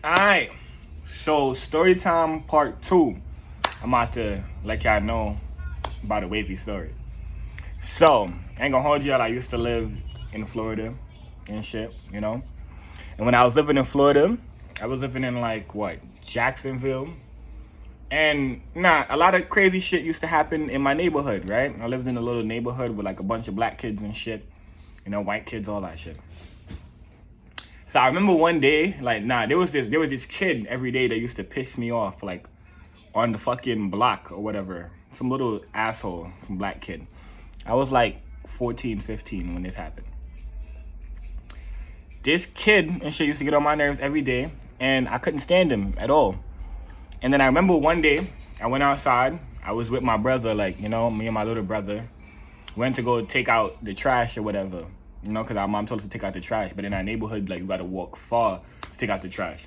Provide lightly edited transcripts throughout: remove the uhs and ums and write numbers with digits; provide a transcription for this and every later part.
Alright, so Storytime Part 2. I'm about to let y'all know about a wavy story. So, I ain't gonna hold y'all, I used to live in Florida and shit, you know? And when I was living in Florida, I was living in Jacksonville. And a lot of crazy shit used to happen in my neighborhood, right? I lived in a little neighborhood with like a bunch of black kids and shit. You know, white kids, all that shit. So I remember one day, there was this kid every day that used to piss me off, like, on the fucking block or whatever. Some little asshole, some black kid. I was like 14, 15 when this happened. This kid and shit used to get on my nerves every day, and I couldn't stand him at all. And then I remember one day, I went outside. I was with my brother, me and my little brother. Went to go take out the trash or whatever. You know, because our mom told us to take out the trash. But in our neighborhood, you got to walk far to take out the trash.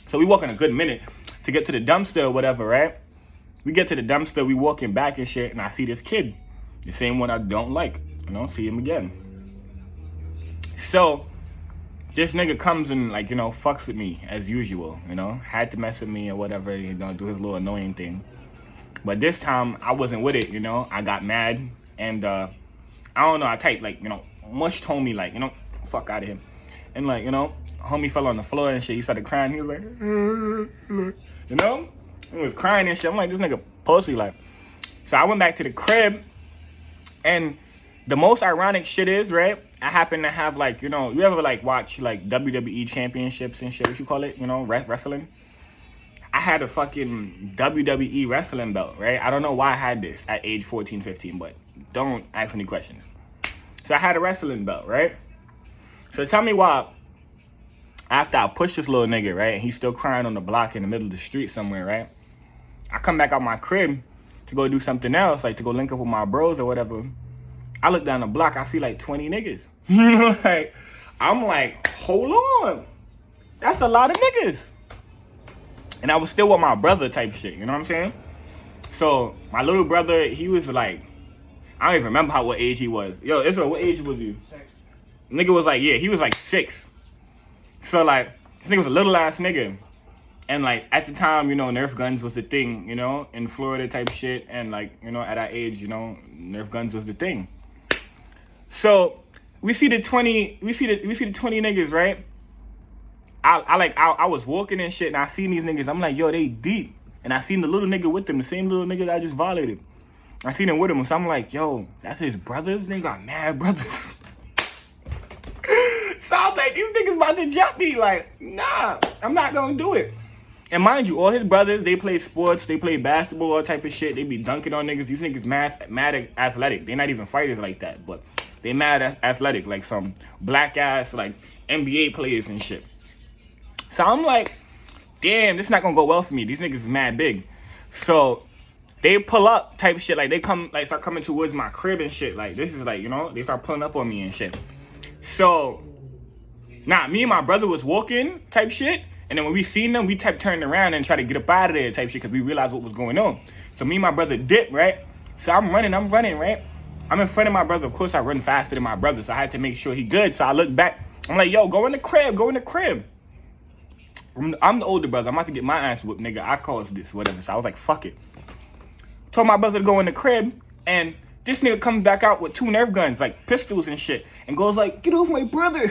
So we walking a good minute to get to the dumpster or whatever, right? We get to the dumpster, we walking back and shit, and I see this kid. The same one I don't like. See him again. So, this nigga comes and, fucks with me as usual, Had to mess with me or whatever, do his little annoying thing. But this time, I wasn't with it, I got mad, and, I don't know, I typed, mushed homie, fuck out of him. And, homie fell on the floor and shit. He started crying. He was like, He was crying and shit. I'm like, this nigga pussy, So I went back to the crib, and the most ironic shit is, right, I happen to have, you ever, watch, WWE championships and shit, what you call it, wrestling? I had a fucking WWE wrestling belt, right? I don't know why I had this at age 14, 15, but don't ask any questions. So I had a wrestling belt, right? So tell me why, after I pushed this little nigga, right, and he's still crying on the block in the middle of the street somewhere, right? I come back out my crib to go do something else, to go link up with my bros or whatever. I look down the block, I see 20 niggas. I'm like, hold on. That's a lot of niggas. And I was still with my brother type shit, you know what I'm saying? So, my little brother, he was I don't even remember what age he was. Yo, Israel, what age was you? 6. Nigga was he was 6. So, this nigga was a little ass nigga. And, at the time, Nerf guns was the thing, in Florida type shit. And, at that age, Nerf guns was the thing. So, we see the 20 niggas, right? I was walking and shit, and I seen these niggas. I'm like, yo, they deep. And I seen the little nigga with them, the same little nigga that I just violated. I seen him with him, so I'm like, yo, that's his brothers? They got mad brothers. So I'm like, these niggas about to jump me. Nah, I'm not gonna do it. And mind you, all his brothers, they play sports, they play basketball, all type of shit. They be dunking on niggas. These niggas mad athletic. They're not even fighters like that, but they mad athletic, like some black ass, NBA players and shit. So I'm like, damn, this not gonna go well for me. These niggas is mad big. So they pull up type shit. They come, start coming towards my crib and shit. This is they start pulling up on me and shit. So, me and my brother was walking type shit. And then when we seen them, we turned around and tried to get up out of there type shit because we realized what was going on. So me and my brother dipped, right? So I'm running, right? I'm in front of my brother. Of course, I run faster than my brother. So I had to make sure he good. So I look back. I'm like, yo, go in the crib. I'm the older brother. I'm about to get my ass whooped, nigga. I caused this, whatever. So I was like, fuck it. Told my brother to go in the crib, and this nigga comes back out with 2 Nerf guns, pistols and shit, and goes get off my brother.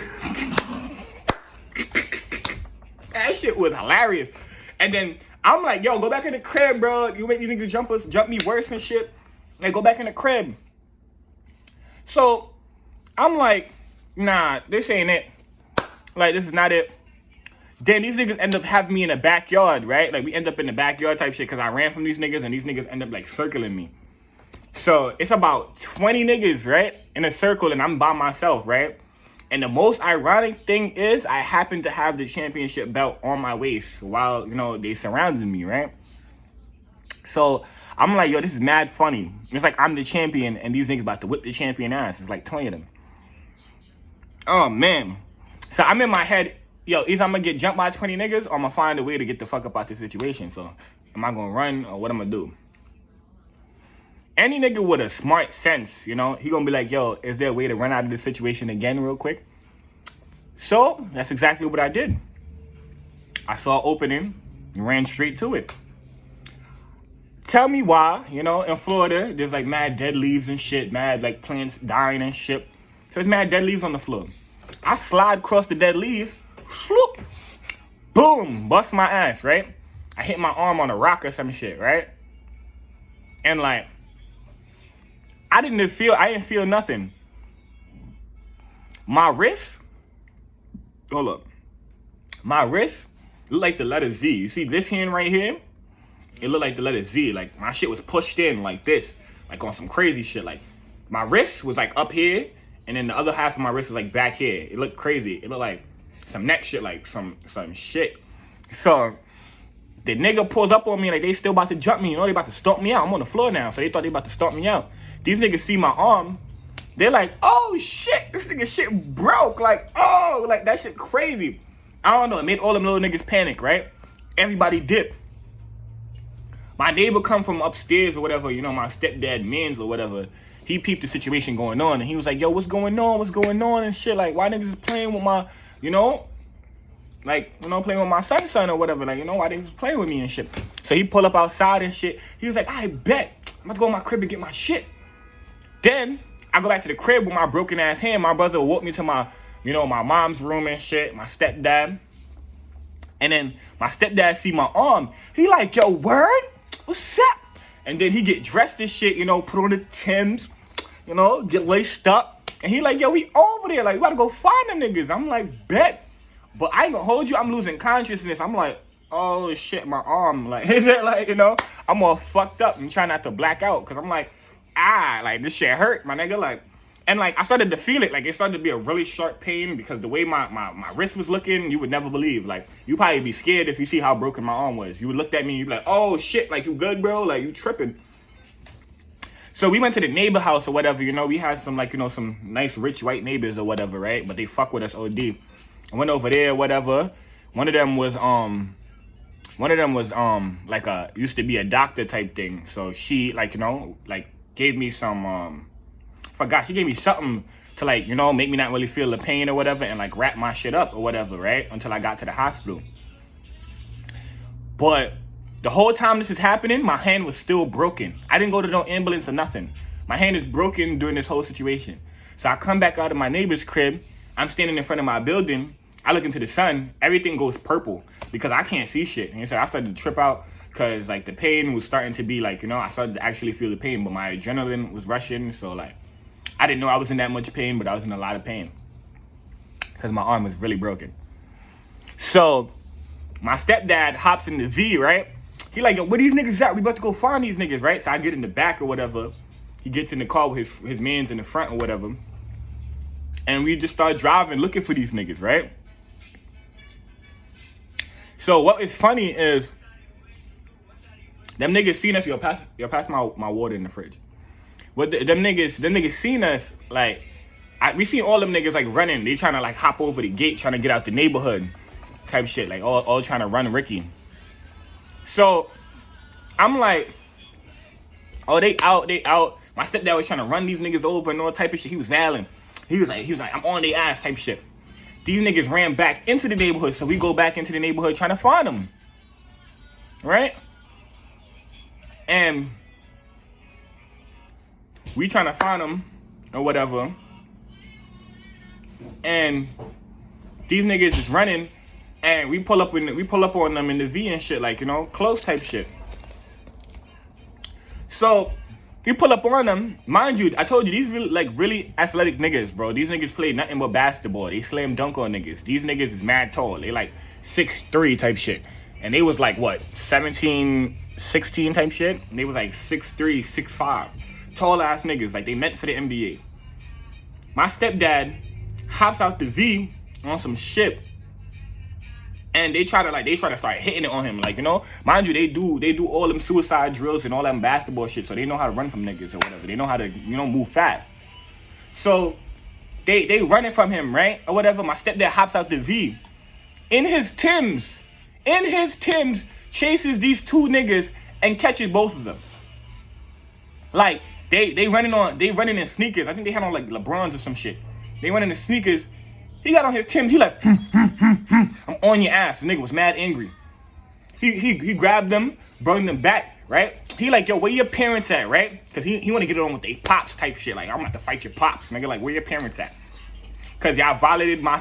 That shit was hilarious. And then I'm like, yo, go back in the crib, bro. You make these niggas jump me worse and shit. And go back in the crib. So I'm like, nah, this ain't it. This is not it. Then these niggas end up having me in the backyard, right? We end up in the backyard type shit because I ran from these niggas, and these niggas end up circling me. So it's about 20 niggas, right? In a circle, and I'm by myself, right? And the most ironic thing is I happen to have the championship belt on my waist while, they surrounded me, right? So I'm like, yo, this is mad funny. It's I'm the champion, and these niggas about to whip the champion ass. It's 20 of them. Oh, man. So I'm in my head, yo, either I'm going to get jumped by 20 niggas or I'm going to find a way to get the fuck up out this situation. So, am I going to run or what am I going to do? Any nigga with a smart sense, he going to be like, yo, is there a way to run out of this situation again real quick? So, that's exactly what I did. I saw an opening and ran straight to it. Tell me why, you know, in Florida, there's like mad dead leaves and shit, mad like plants dying and shit. There's mad dead leaves on the floor. I slide across the dead leaves, whoop, boom, bust my ass, right? I hit my arm on a rock or some shit, right? And like, I didn't feel nothing. My wrist, hold up. My wrist looked like the letter Z. You see this hand right here? It looked like the letter Z. Like, my shit was pushed in like this. Like, on some crazy shit. Like, my wrist was, like, up here. And then the other half of my wrist was, like, back here. It looked crazy. It looked like some neck shit. Like, some shit. So, the nigga pulls up on me. Like, they still about to jump me. You know, they about to stomp me out. I'm on the floor now. So, they thought they about to stomp me out. These niggas see my arm. They're like, oh, shit. This nigga shit broke. Like, oh. Like, that shit crazy. I don't know. It made all them little niggas panic, right? Everybody dipped. My neighbor come from upstairs or whatever, you know, my stepdad mans or whatever. He peeped the situation going on, and he was like, yo, what's going on? What's going on and shit? Like, why niggas is playing with my, you know, like, you know, playing with my son or whatever. Like, you know, why niggas is playing with me and shit. So he pull up outside and shit. He was like, I bet. I'm about to go in my crib and get my shit. Then I go back to the crib with my broken ass hand. My brother walked me to my, you know, my mom's room and shit, my stepdad. And then my stepdad see my arm. He like, yo, word? What's up? And then he get dressed and shit, you know, put on the Timbs, you know, get laced up. And he like, yo, we over there. Like, we gotta go find them niggas. I'm like, bet. But I ain't gonna hold you. I'm losing consciousness. I'm like, oh, shit, my arm. Like, is it like, you know, I'm all fucked up and trying not to black out. Because I'm like, like, this shit hurt, my nigga. Like, and like, I started to feel it. Like, it started to be a really sharp pain because the way my wrist was looking, you would never believe. Like, you probably be scared if you see how broken my arm was. You would look at me and you'd be like, oh, shit, like, you good, bro? Like, you tripping. So we went to the neighbor house or whatever, you know. We had some, like, you know, some nice rich white neighbors or whatever, right? But they fuck with us OD. I went over there, whatever. One of them was, like, used to be a doctor type thing. So she, like, you know, like, gave me some, she gave me something to, like, you know, make me not really feel the pain or whatever and, like, wrap my shit up or whatever, right? Until I got to the hospital. But the whole time this is happening, my hand was still broken. I didn't go to no ambulance or nothing. My hand is broken during this whole situation. So I come back out of my neighbor's crib. I'm standing in front of my building. I look into the sun. Everything goes purple because I can't see shit. And so I started to trip out because, like, the pain was starting to be, like, you know, I started to actually feel the pain. But my adrenaline was rushing. So, like, I didn't know I was in that much pain, but I was in a lot of pain because my arm was really broken. So my stepdad hops in the V, right? He like, yo, where these niggas at? We about to go find these niggas, right? So I get in the back or whatever. He gets in the car with his mans in the front or whatever. And we just start driving, looking for these niggas, right? So what is funny is them niggas seen us. Yo, pass my water in the fridge. But them niggas seen us, like, we seen all them niggas, like, running. They trying to, like, hop over the gate, trying to get out the neighborhood type shit. Like, all trying to run Ricky. So, I'm like, oh, they out. My stepdad was trying to run these niggas over and all type of shit. He was valiant. He was like, I'm on their ass type shit. These niggas ran back into the neighborhood, so we go back into the neighborhood trying to find them. Right? And we trying to find them or whatever. And these niggas is running, and we pull up on them in the V and shit, like, you know, close type shit. So we pull up on them. Mind you, I told you, these really athletic niggas, bro. These niggas play nothing but basketball. They slam dunk on niggas. These niggas is mad tall. They like 6'3" type shit. And they was like, what, 17, 16 type shit? And they was like 6'3", 6'5". Tall ass niggas, like they meant for the NBA. My stepdad hops out the V on some shit, and they try to start hitting it on him, like, you know. Mind you, they do all them suicide drills and all them basketball shit, so they know how to run from niggas or whatever. They know how to, you know, move fast. So they running from him, right, or whatever. My stepdad hops out the V in his Timbs, chases these two niggas and catches both of them. Like, They running in sneakers. I think they had on, like, LeBrons or some shit. They running in sneakers, He got on his Timbs. He like, I'm on your ass. The nigga was mad angry. He grabbed them, brought them back, right? He like, yo, where your parents at, right? Because he want to get it on with they pops type shit. Like, I'm about to fight your pops. Nigga, like, where your parents at? Because y'all violated my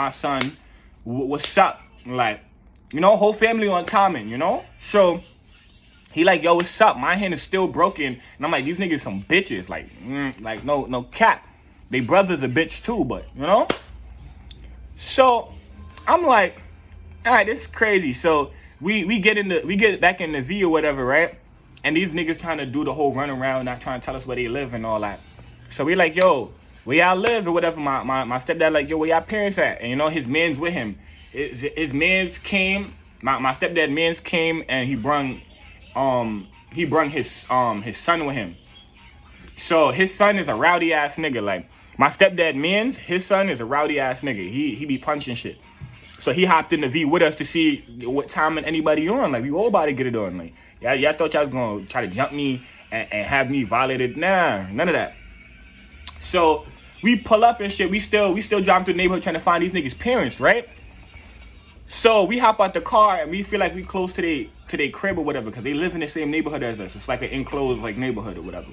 son. What's up? Like, you know, whole family on timing, you know? So, he like, yo, what's up? My hand is still broken. And I'm like, these niggas some bitches. Like no cap. They brother's a bitch too, but, you know? So, I'm like, all right, this is crazy. So, we get back in the V or whatever, right? And these niggas trying to do the whole run around, not trying to tell us where they live and all that. So we like, yo, where y'all live or whatever. My stepdad like, yo, where y'all parents at? And you know, his man's with him. His man's came. My stepdad man's came and he brung his son with him. So his son is a rowdy ass nigga. Like my stepdad man's, his son is a rowdy ass nigga. He be punching shit. So he hopped in the V with us to see what time and anybody on. Like we all about to get it on. Like y'all thought y'all was gonna try to jump me and have me violated. Nah, none of that. So we pull up and shit. We still driving through the neighborhood trying to find these niggas' parents, right? So we hop out the car and we feel like we close to their crib or whatever because they live in the same neighborhood as us. It's like an enclosed like neighborhood or whatever.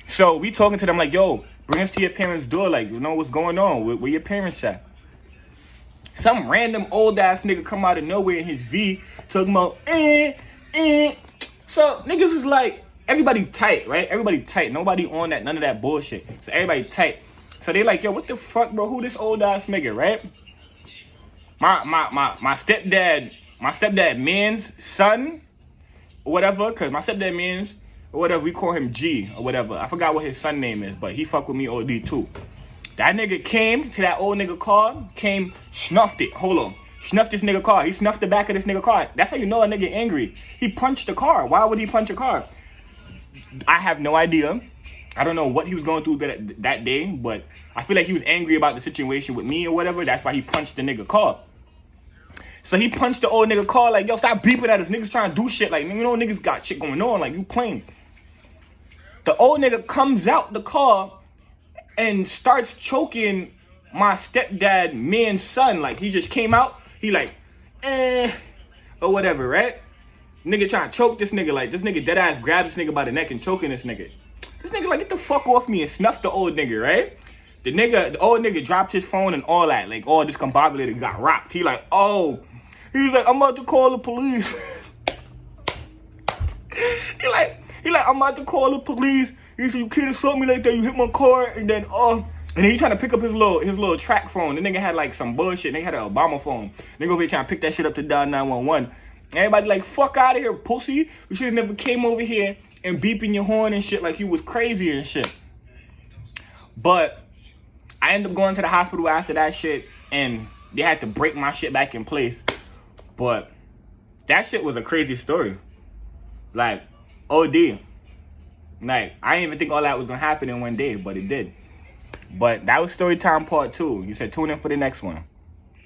So we talking to them like, yo, bring us to your parents' door. Like, you know what's going on? Where your parents at? Some random old ass nigga come out of nowhere in his V talking about So niggas is like, everybody tight, right? Everybody tight. Nobody on that, none of that bullshit. So everybody tight. So they like, yo, what the fuck, bro? Who this old ass nigga, right? My stepdad man's son or whatever, cause my stepdad man's or whatever, we call him G or whatever. I forgot what his son name is, but he fuck with me OD too. That nigga came to that old nigga car, snuffed it. Hold on. Snuffed this nigga car. He snuffed the back of this nigga car. That's how you know a nigga angry. He punched the car. Why would he punch a car? I have no idea. I don't know what he was going through that day, but I feel like he was angry about the situation with me or whatever. That's why he punched the nigga car. So he punched the old nigga car like, yo, stop beeping at us. Niggas trying to do shit. Like, you know, niggas got shit going on. Like, you playing. The old nigga comes out the car and starts choking my stepdad man's son. Like, he just came out. He like, or whatever, right? Nigga trying to choke this nigga. Like, this nigga dead ass grabbed this nigga by the neck and choking this nigga. This nigga like, get the fuck off me and snuffed the old nigga, right? The old nigga dropped his phone and all that. Like, all discombobulated, got rocked. He like, oh. He's like, I'm about to call the police. He like, I'm about to call the police. He said, you can't assault me like that. You hit my car. And then he trying to pick up his little track phone. The nigga had like some bullshit. Nigga had an Obama phone. Nigga over here trying to pick that shit up to dial 911. Everybody like, fuck out of here, pussy. You should have never came over here and beeping your horn and shit like you was crazy and shit. But I ended up going to the hospital after that shit. And they had to break my shit back in place. But that shit was a crazy story. Like, OD. Like, I didn't even think all that was gonna happen in one day, but it did. But that was Storytime Part 2. You said tune in for the next one.